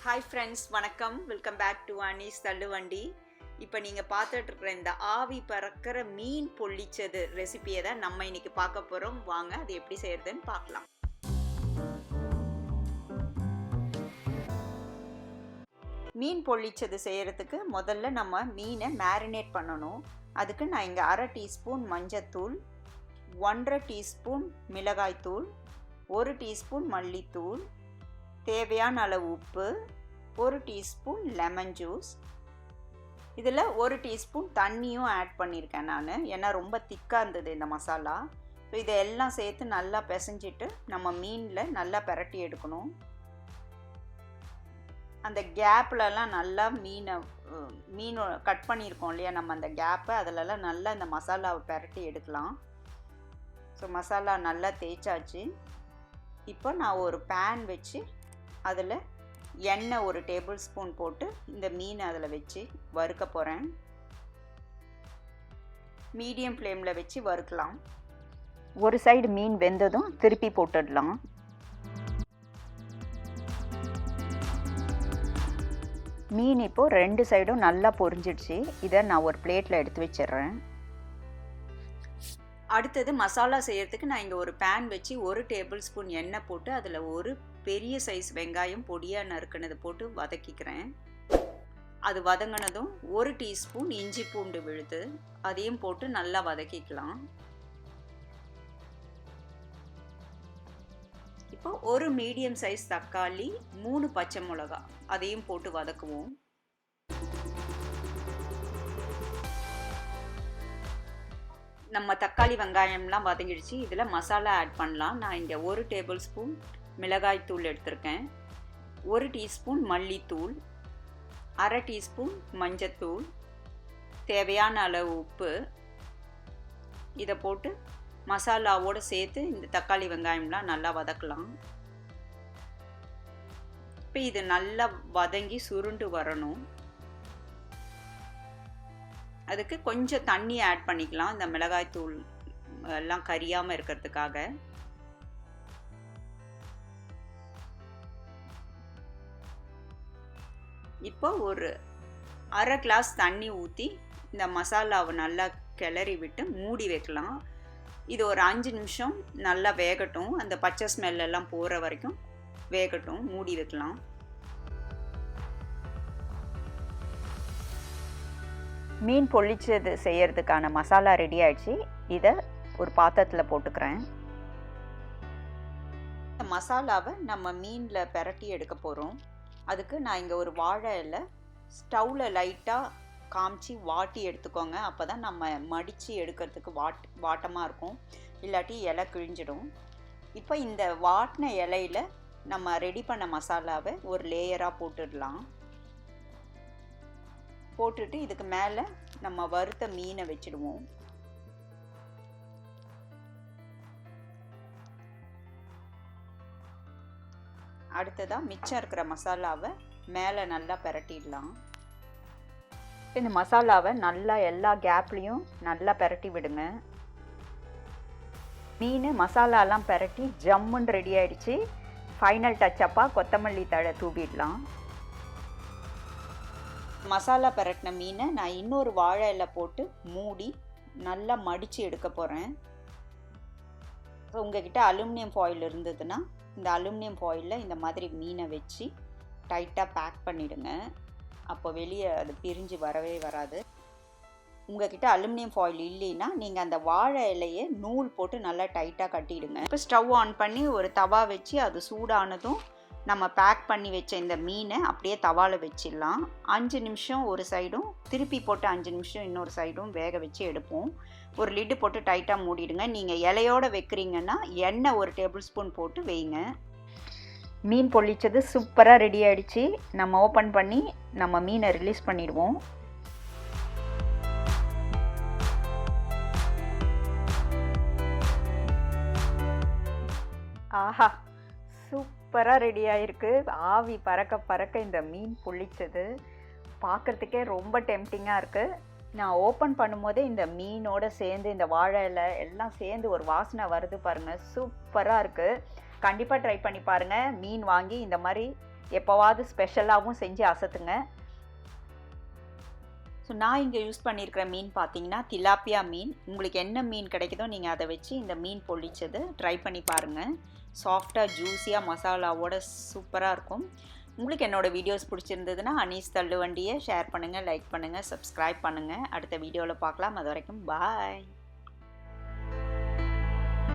Hi friends, வணக்கம். Welcome back to Anees தள்ளுவண்டி. இப்போ நீங்கள் பார்த்துட்டு இருக்கிற இந்த ஆவி பறக்கிற மீன் பொள்ளிச்சது ரெசிபியை தான் நம்ம இன்னைக்கு பார்க்க போகிறோம். வாங்க அது எப்படி செய்யறதுன்னு பார்க்கலாம். மீன் பொள்ளிச்சது செய்யறதுக்கு முதல்ல நம்ம மீனை மேரினேட் பண்ணணும். அதுக்கு நான் இங்கே 1/2 டீஸ்பூன் மஞ்சத்தூள், 1/2 டீஸ்பூன் மிளகாய்த்தூள், 1 டீஸ்பூன் மல்லித்தூள், தேவையான அளவு உப்பு, 1 டீஸ்பூன் லெமன் ஜூஸ், இதில் 1 டீஸ்பூன் தண்ணியும் ஆட் பண்ணியிருக்கேன் நான், ஏன்னா ரொம்ப திக்காக இருந்தது இந்த மசாலா. ஸோ இதெல்லாம் சேர்த்து நல்லா பிசைஞ்சிட்டு நம்ம மீனில் நல்லா பிரட்டி எடுக்கணும். அந்த கேப்லலாம் நல்லா மீன் கட் பண்ணியிருக்கோம் இல்லையா, நம்ம அந்த கேப்பை அதிலலாம் நல்லா இந்த மசாலாவை பிரட்டி எடுக்கலாம். ஸோ மசாலா நல்லா தேய்ச்சாச்சு. இப்போ நான் ஒரு பேன் வச்சு அதில் எண்ணெய் 1 டேபிள் ஸ்பூன் போட்டு இந்த மீனை அதில் வச்சு வறுக்க போகிறேன். மீடியம் ஃப்ளேமில் வச்சு வறுக்கலாம். ஒரு சைடு மீன் வெந்ததும் திருப்பி போட்டுடலாம். மீன் இப்போது 2 சைடும் நல்லா பொரிஞ்சிடுச்சு. இதை நான் ஒரு பிளேட்டில் எடுத்து வச்சிடுறேன். அடுத்தது மசாலா செய்யறதுக்கு நான் இங்கே ஒரு பேன் வச்சு 1 டேபிள் ஸ்பூன் எண்ணெய் போட்டு அதில் ஒரு பெரிய சைஸ் வெங்காயம் பொடியாக நறுக்கினது போட்டு வதக்கிக்கிறேன். அது வதங்கினதும் 1 டீஸ்பூன் இஞ்சி பூண்டு விழுது அதையும் போட்டு நல்லா வதக்கிக்கலாம். இப்போ ஒரு மீடியம் சைஸ் தக்காளி, 3 பச்சை மிளகா அதையும் போட்டு வதக்குவோம். நம்ம தக்காளி வெங்காயம்லாம் வதங்கிடுச்சு. இதில் மசாலா ஆட் பண்ணலாம். நான் இங்கே 1 டேபிள் ஸ்பூன் மிளகாய்த்தூள் எடுத்திருக்கேன், 1 டீஸ்பூன் மல்லித்தூள், 1/2 டீஸ்பூன் மஞ்சத்தூள், தேவையான அளவு உப்பு, இதை போட்டு மசாலாவோடு சேர்த்து இந்த தக்காளி வெங்காயம்லாம் நல்லா வதக்கலாம். இப்போ இது நல்லா வதங்கி சுருண்டு வரணும். அதுக்கு கொஞ்சம் தண்ணி ஆட் பண்ணிக்கலாம், இந்த மிளகாய்த்தூள் எல்லாம் கரியாமல் இருக்கிறதுக்காக. இப்போ ஒரு 1/2 கிளாஸ் தண்ணி ஊற்றி இந்த மசாலாவை நல்லா கிளறி விட்டு மூடி வைக்கலாம். இது ஒரு 5 நிமிஷம் நல்லா வேகட்டும். அந்த பச்சை ஸ்மெல்லாம் போகிற வரைக்கும் வேகட்டும், மூடி வைக்கலாம். மீன் பொள்ளிச்சது செய்யறதுக்கான மசாலா ரெடி ஆயிடுச்சு. இதை ஒரு பாத்திரத்தில் போட்டுக்கிறேன். இந்த மசாலாவை நம்ம மீனில் பிரட்டி எடுக்க போகிறோம். அதுக்கு நான் இங்கே ஒரு வாழை இலை ஸ்டவ்வில் லைட்டாக காமிச்சு வாட்டி எடுத்துக்கோங்க. அப்போ தான் நம்ம மடித்து எடுக்கிறதுக்கு வாட்டமாக இருக்கும், இல்லாட்டி இலை கிழிஞ்சிடும். இப்போ இந்த வாட்டின இலையில் நம்ம ரெடி பண்ண மசாலாவை ஒரு லேயராக போட்டுடலாம். போட்டுட்டு இதுக்கு மேலே நம்ம வறுத்த மீனை வச்சிடுவோம். அடுத்ததாக மிச்சம் இருக்கிற மசாலாவை மேலே நல்லா பிரட்டிடலாம். இந்த மசாலாவை நல்லா எல்லா கேப்லேயும் நல்லா பிரட்டி விடுங்க. மீன் மசாலாலாம் பிரட்டி ஜம்முன்னு ரெடி ஆயிடுச்சு. ஃபைனல் டச்சப்பாக கொத்தமல்லி தழை தூவிடலாம். மசாலா பிரட்டின மீனை நான் இன்னொரு வாழை இலை போட்டு மூடி நல்லா மடித்து எடுக்க போகிறேன். ஸோ உங்ககிட்ட அலுமினியம் ஃபாயில் இருந்ததுன்னா இந்த அலுமினியம் ஃபாயிலில் இந்த மாதிரி மீனை வச்சு டைட்டாக பேக் பண்ணிவிடுங்க. அப்போ வெளியே அது பிரிஞ்சு வரவே வராது. உங்ககிட்ட அலுமினியம் ஃபாயில் இல்லைன்னா நீங்கள் அந்த வாழை இலையை நூல் போட்டு நல்லா டைட்டாக கட்டிடுங்க. இப்போ ஸ்டவ் ஆன் பண்ணி ஒரு தவா வச்சு அது சூடானதும் நம்ம பேக் பண்ணி வச்ச இந்த மீனை அப்படியே தவாவில் வச்சிடலாம். 5 நிமிஷம் ஒரு சைடும், திருப்பி போட்டு 5 நிமிஷம் இன்னொரு சைடும் வேக வச்சு எடுப்போம். ஒரு லிட்டு போட்டு டைட்டாக மூடிடுங்க. நீங்கள் இலையோடு வைக்கிறீங்கன்னா எண்ணெய் 1 டேபிள் ஸ்பூன் போட்டு வைங்க. மீன் பொள்ளிச்சது சூப்பராக ரெடி ஆகிடுச்சு. நம்ம ஓப்பன் பண்ணி நம்ம மீனை ரிலீஸ் பண்ணிடுவோம். ஆஹா, சூப்பராக ரெடி ஆகிருக்கு. ஆவி பறக்க பறக்க இந்த மீன் பொள்ளிச்சது பார்க்குறதுக்கே ரொம்ப டெம்டிங்காக இருக்குது. நான் ஓப்பன் பண்ணும்போதே இந்த மீனோடு சேர்ந்து இந்த வாழை இலை எல்லாம் சேர்ந்து ஒரு வாசனை வருது பாருங்கள். சூப்பராக இருக்குது. கண்டிப்பாக ட்ரை பண்ணி பாருங்கள். மீன் வாங்கி இந்த மாதிரி எப்போவாவது ஸ்பெஷலாகவும் செஞ்சு அசத்துங்க. ஸோ நான் இங்கே யூஸ் பண்ணியிருக்கிற மீன் பார்த்தீங்கன்னா திலாப்பியா மீன். உங்களுக்கு என்ன மீன் கிடைக்குதோ நீங்கள் அதை வச்சு இந்த மீன் பொள்ளிச்சது ட்ரை பண்ணி பாருங்கள். சாஃப்டாக ஜூஸியாக மசாலாவோட சூப்பராக இருக்கும். உங்களுக்கு என்னோடய வீடியோஸ் பிடிச்சிருந்ததுன்னா அனீஸ் தள்ளுவண்டியை ஷேர் பண்ணுங்கள், லைக் பண்ணுங்கள், சப்ஸ்கிரைப் பண்ணுங்கள். அடுத்த வீடியோவில் பார்க்கலாம். அது வரைக்கும் பாய்.